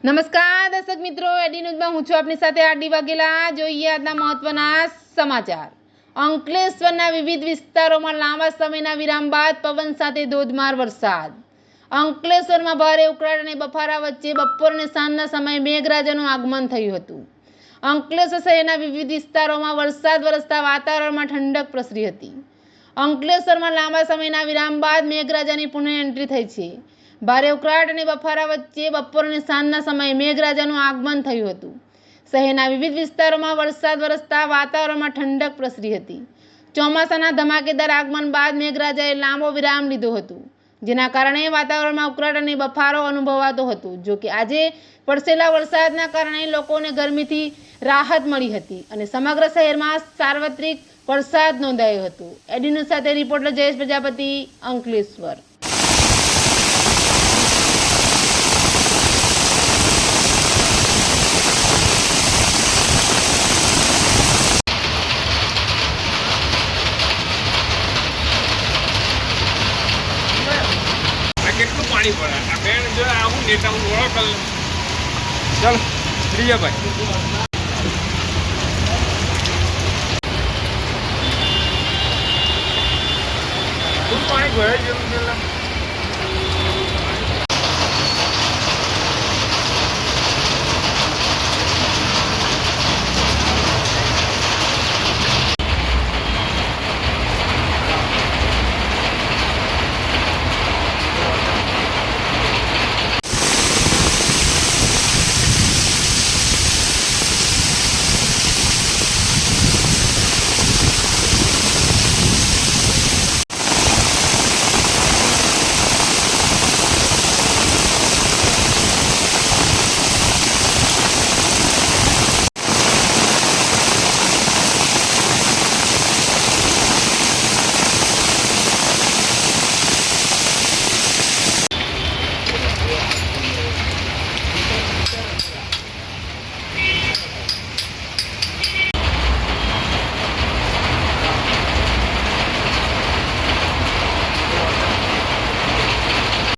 નમસ્કાર દર્શક મિત્રો, એડી ન્યૂઝમાં હું છું આપની સાથે આરડી વાઘેલા। જોઈએ આજના મહત્વના સમાચાર। અંકલેશ્વરના વિવિધ વિસ્તારોમાં લાંબા સમયના વિરામ બાદ પવન સાથે ધોધમાર વરસાદ। અંકલેશ્વરમાં ભારે ઉકળાટ અને બફારા વચ્ચે બપોર અને સાંજના સમયે મેઘરાજાનું આગમન થયું હતું। અંકલેશ્વર શહેરના વિવિધ વિસ્તારોમાં વરસાદ વરસતા વાતાવરણમાં ઠંડક પ્રસરી હતી। અંકલેશ્વરમાં લાંબા સમયના વિરામ બાદ મેઘરાજાની પુનઃ એન્ટ્રી થઈ છે। ભારે ઉકળાટ અને બફારા વચ્ચે બપોર અને સાંજના સમયે મેઘરાજાનું આગમન થયું હતું। શહેરના વિવિધ વિસ્તારોમાં વરસાદ વરસતા વાતાવરણમાં ઠંડક પ્રસરી હતી। ચોમાસાના ધમાકેદાર આગમન બાદ મેઘરાજાએ લાંબો વિરામ લીધો હતો, જેના કારણે વાતાવરણમાં ઉકળાટ અને બફારો અનુભવાતો હતો। જોકે આજે પડસેલા વરસાદના કારણે લોકોને ગરમીથી રાહત મળી હતી અને સમગ્ર શહેરમાં સાર્વત્રિક વરસાદ નોંધાયો હતો। એડી ન્યૂઝ સાથે રિપોર્ટર જયેશ પ્રજાપતિ, અંકલેશ્વર। કેટલું પાણી પડે આ બેન જો આવું નેતા હું વળો કર ચાલ પ્રિયાભાઈ પાણી ભરાઈ ગયું